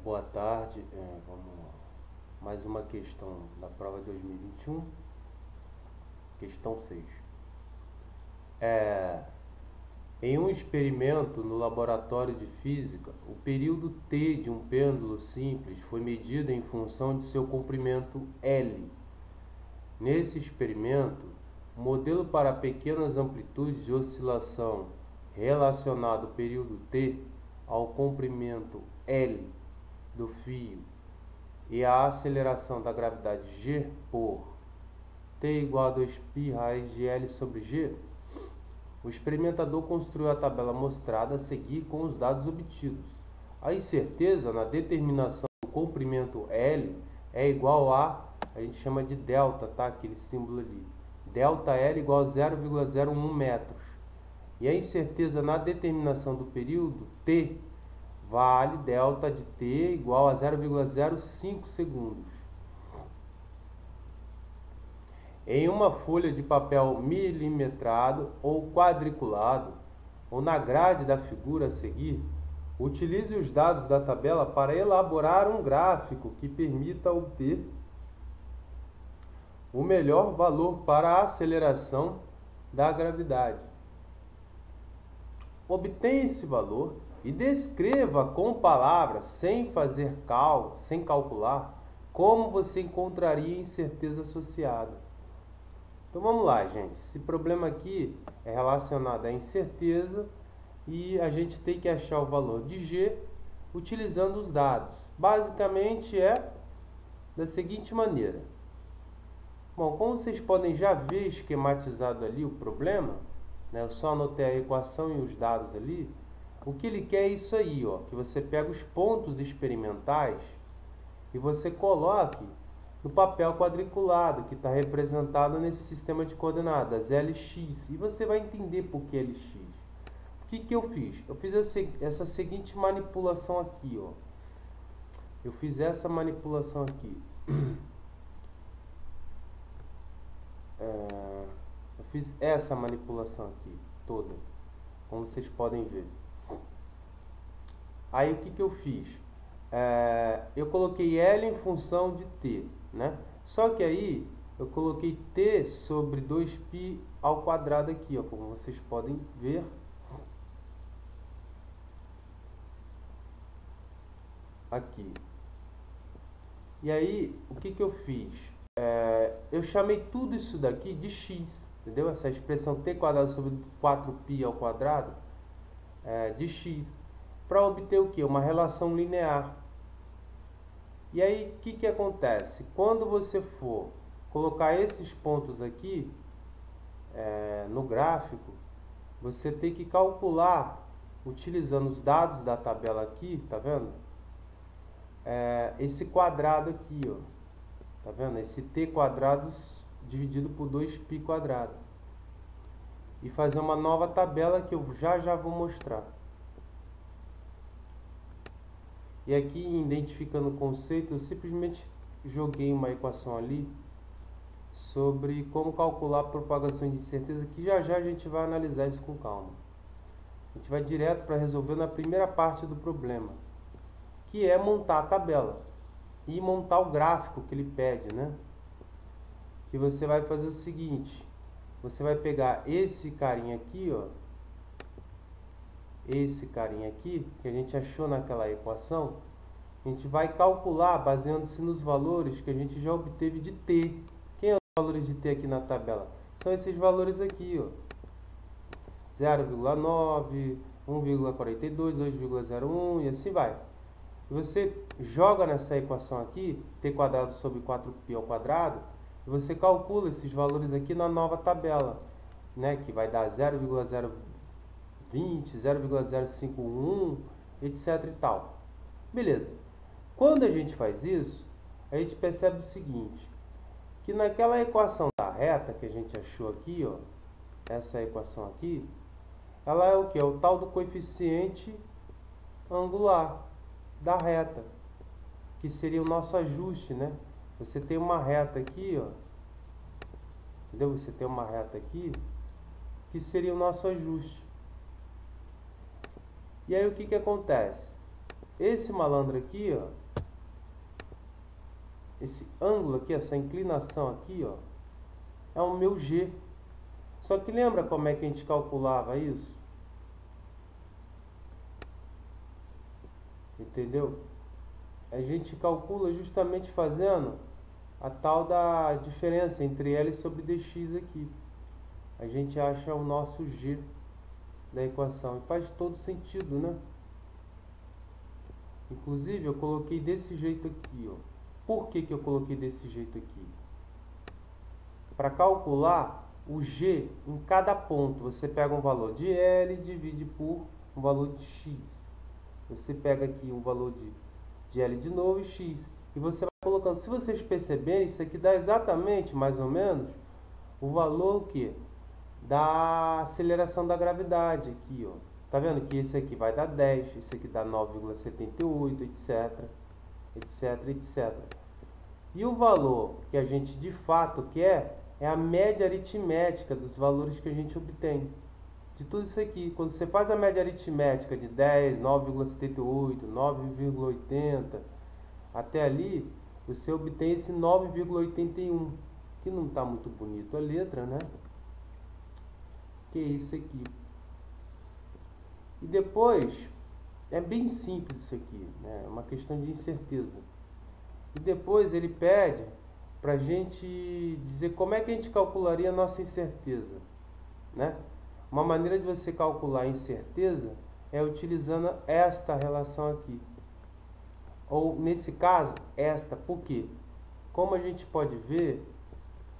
Boa tarde, vamos lá. Mais uma questão da prova 2021, questão 6. Em um experimento no laboratório de física, o período T de um pêndulo simples foi medido em função de seu comprimento L. Nesse experimento, o modelo para pequenas amplitudes de oscilação relacionado ao período T ao comprimento L do fio e a aceleração da gravidade G por T igual a 2π raiz de L sobre G, o experimentador construiu a tabela mostrada a seguir com os dados obtidos. A incerteza na determinação do comprimento L é igual a gente chama de delta, tá? Aquele símbolo ali. Delta L igual a 0,01 metros. E a incerteza na determinação do período T vale delta de T igual a 0,05 segundos. Em uma folha de papel milimetrado ou quadriculado, ou na grade da figura a seguir, utilize os dados da tabela para elaborar um gráfico que permita obter o melhor valor para a aceleração da gravidade. Obtenha esse valor e descreva com palavras, sem calcular, como você encontraria incerteza associada. Então vamos lá, gente. Esse problema aqui é relacionado à incerteza e a gente tem que achar o valor de G utilizando os dados. Basicamente é da seguinte maneira. Bom, como vocês podem já ver esquematizado ali o problema, né? Eu só anotei a equação e os dados ali. O que ele quer é isso aí, ó, que você pega os pontos experimentais e você coloque no papel quadriculado, que está representado nesse sistema de coordenadas, LX. E você vai entender por que LX. O que eu fiz? Eu fiz essa seguinte manipulação aqui, ó. Eu fiz essa manipulação aqui. Eu fiz essa manipulação aqui, toda, como vocês podem ver. Aí o que eu fiz? Eu coloquei L em função de T, né? Só que aí eu coloquei T sobre 2π ao quadrado aqui, ó, como vocês podem ver. Aqui. E aí, o que eu fiz? Eu chamei tudo isso daqui de x, entendeu? Essa expressão t quadrado sobre 4π ao quadrado de x, para obter o que? Uma relação linear. E aí, o que acontece? Quando você for colocar esses pontos aqui no gráfico, você tem que calcular, utilizando os dados da tabela aqui, tá vendo? Esse quadrado aqui, ó. Tá vendo? Esse t quadrado dividido por 2π quadrado. E fazer uma nova tabela que eu já vou mostrar. E aqui, identificando o conceito, eu simplesmente joguei uma equação ali sobre como calcular propagações de incerteza, que já a gente vai analisar isso com calma. A gente vai direto para resolver na primeira parte do problema, que é montar a tabela e montar o gráfico que ele pede, né? Que você vai fazer o seguinte, você vai pegar esse carinha aqui, ó, esse carinha aqui, que a gente achou naquela equação, a gente vai calcular baseando-se nos valores que a gente já obteve de T. Quem é os valores de T aqui na tabela? São esses valores aqui, ó. 0,9, 1,42, 2,01 e assim vai. E você joga nessa equação aqui, t quadrado sobre 4π ao quadrado, e você calcula esses valores aqui na nova tabela, né, que vai dar 0,020, 0,051, etc e tal. Beleza. Quando a gente faz isso, a gente percebe o seguinte, que naquela equação da reta que a gente achou aqui, ó, essa equação aqui, ela é o que? É o tal do coeficiente angular da reta, que seria o nosso ajuste, né? Você tem uma reta aqui, ó, entendeu? Você tem uma reta aqui, que seria o nosso ajuste. E aí o que acontece? esse malandro aqui, ó, esse ângulo aqui, essa inclinação aqui, ó, é o meu G. Só que lembra como é que a gente calculava isso? Entendeu? A gente calcula justamente fazendo a tal da diferença entre L sobre dx aqui. A gente acha o nosso G da equação. E faz todo sentido, né? Inclusive, eu coloquei desse jeito aqui, ó. Por que eu coloquei desse jeito aqui? Para calcular o G em cada ponto, você pega um valor de L e divide por um valor de X. Você pega aqui um valor de L de novo e X. E você vai colocando. Se vocês perceberem, isso aqui dá exatamente, mais ou menos, o valor que da aceleração da gravidade aqui, ó. Tá vendo que esse aqui vai dar 10, esse aqui dá 9,78, etc, etc, etc. E o valor que a gente de fato quer é a média aritmética dos valores que a gente obtém. De tudo isso aqui, quando você faz a média aritmética de 10, 9,78, 9,80, até ali, você obtém esse 9,81, que não está muito bonito a letra, né? Que é isso aqui. E depois, é bem simples isso aqui, né? É uma questão de incerteza. E depois ele pede para a gente dizer como é que a gente calcularia a nossa incerteza, né? Uma maneira de você calcular a incerteza é utilizando esta relação aqui. Ou, nesse caso, esta. Por quê? Como a gente pode ver,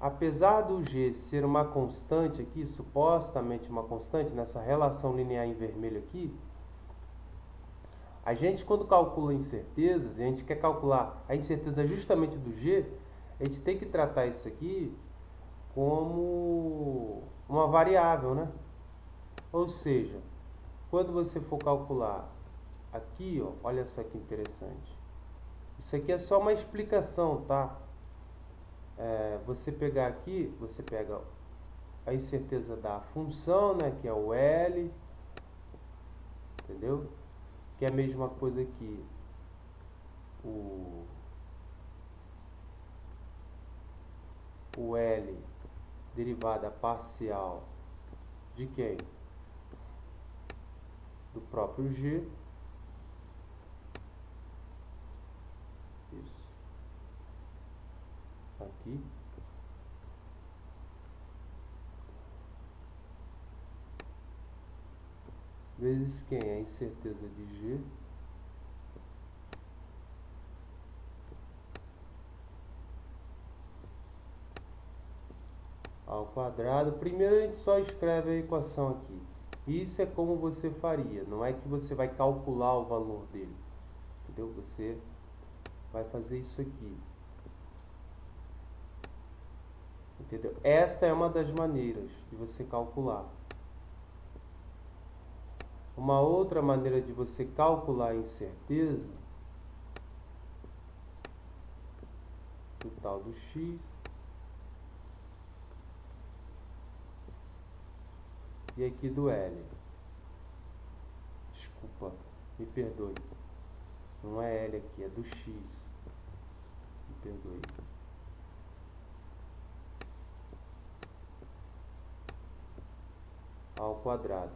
apesar do G ser uma constante aqui, supostamente uma constante, nessa relação linear em vermelho aqui, a gente, quando calcula incertezas, e a gente quer calcular a incerteza justamente do G, a gente tem que tratar isso aqui como uma variável, né? Ou seja, quando você for calcular aqui, ó, olha só que interessante. Isso aqui é só uma explicação, tá? Você pegar aqui, você pega a incerteza da função, né, que é o L, entendeu? Que é a mesma coisa que o L derivada parcial de quem? Do próprio G. Isso. Aqui. Vezes quem? A incerteza de G. Ao quadrado. Primeiro a gente só escreve a equação aqui. Isso é como você faria. Não é que você vai calcular o valor dele. Entendeu? Você vai fazer isso aqui. Entendeu? Esta é uma das maneiras de você calcular. Uma outra maneira de você calcular a incerteza, o tal do X, e aqui do L. Desculpa, me perdoe. Não é L aqui, é do X. Me perdoe. Ao quadrado.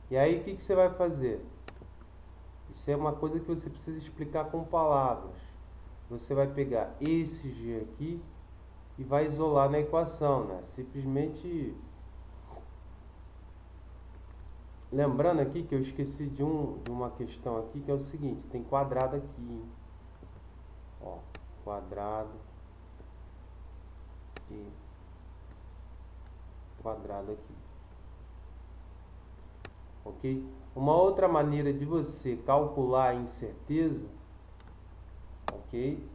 E aí, o que você vai fazer? Isso é uma coisa que você precisa explicar com palavras. Você vai pegar esse G aqui e vai isolar na equação, né? Simplesmente... Lembrando aqui que eu esqueci de uma questão aqui, que é o seguinte, tem quadrado aqui, ó, quadrado e quadrado aqui, ok? Uma outra maneira de você calcular a incerteza, ok?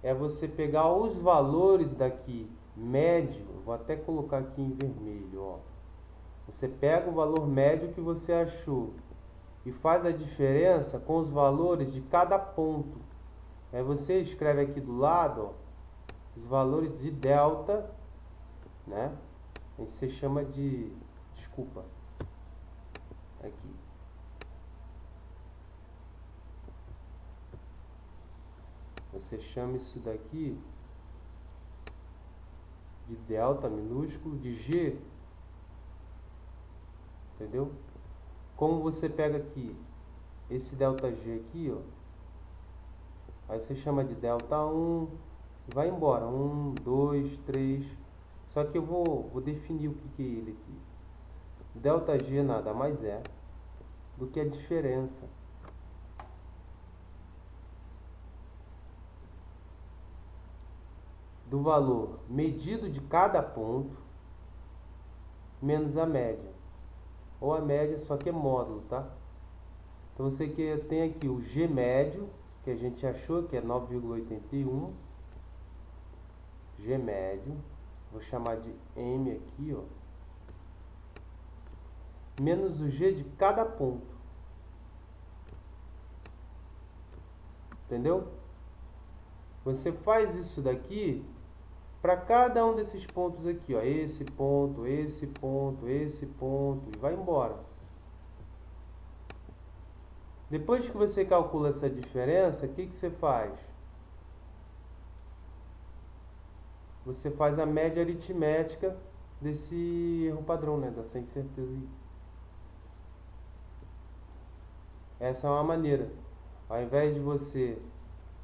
É você pegar os valores daqui, médio, vou até colocar aqui em vermelho, ó. Você pega o valor médio que você achou e faz a diferença com os valores de cada ponto. Aí você escreve aqui do lado, ó, os valores de delta, né? A gente se chama de... Desculpa. Aqui. Você chama isso daqui de delta minúsculo de G, entendeu? Como você pega aqui esse delta G aqui, ó, aí você chama de delta 1, vai embora, 1, 2, 3, só que eu vou definir o que é ele aqui. Delta G nada mais é do que a diferença do valor medido de cada ponto menos a média, ou a média, só que é módulo, tá? Então você que tem aqui o G médio, que a gente achou que é 9,81, G médio, vou chamar de M aqui, ó, menos o G de cada ponto, entendeu? Você faz isso daqui para cada um desses pontos aqui, ó, esse ponto, esse ponto, esse ponto, e vai embora. Depois que você calcula essa diferença, o que você faz? Você faz a média aritmética desse erro padrão, né, dessa incerteza. Essa é uma maneira. Ao invés de você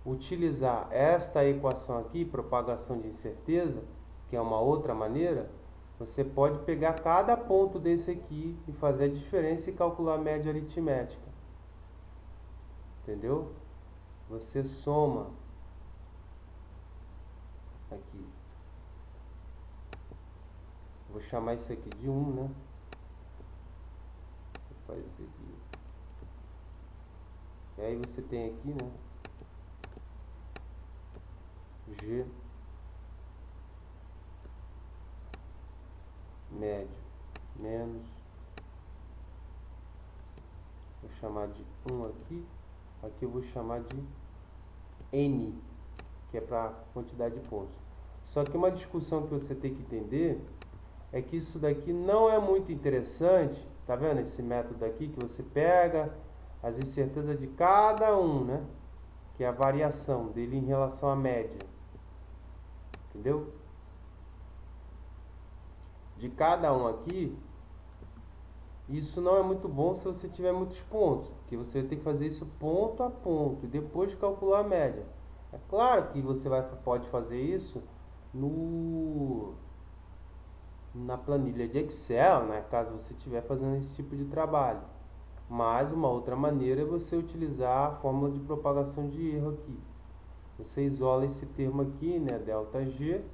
utilizar esta equação aqui, propagação de incerteza, que é uma outra maneira, você pode pegar cada ponto desse aqui e fazer a diferença e calcular a média aritmética. Entendeu? Você soma aqui. Vou chamar isso aqui de 1, né? Vou fazer isso aqui. E aí você tem aqui, né? G médio menos, vou chamar de 1 aqui, aqui eu vou chamar de N, que é para quantidade de pontos. Só que uma discussão que você tem que entender é que isso daqui não é muito interessante, tá vendo esse método aqui que você pega as incertezas de cada um, né? Que é a variação dele em relação à média. Entendeu? De cada um aqui, isso não é muito bom se você tiver muitos pontos, porque você vai ter que fazer isso ponto a ponto e depois calcular a média. É claro que você pode fazer isso na planilha de Excel, né, caso você estiver fazendo esse tipo de trabalho. Mas uma outra maneira é você utilizar a fórmula de propagação de erro aqui. Você isola esse termo aqui, né, delta G,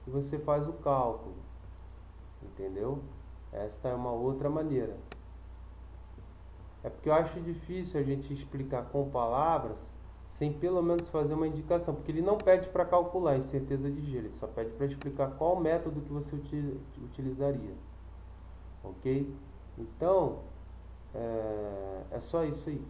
e você faz o cálculo. Entendeu? Esta é uma outra maneira. É porque eu acho difícil a gente explicar com palavras sem pelo menos fazer uma indicação, porque ele não pede para calcular a incerteza de G, ele só pede para explicar qual método que você utilizaria. Ok? Então, é só isso aí.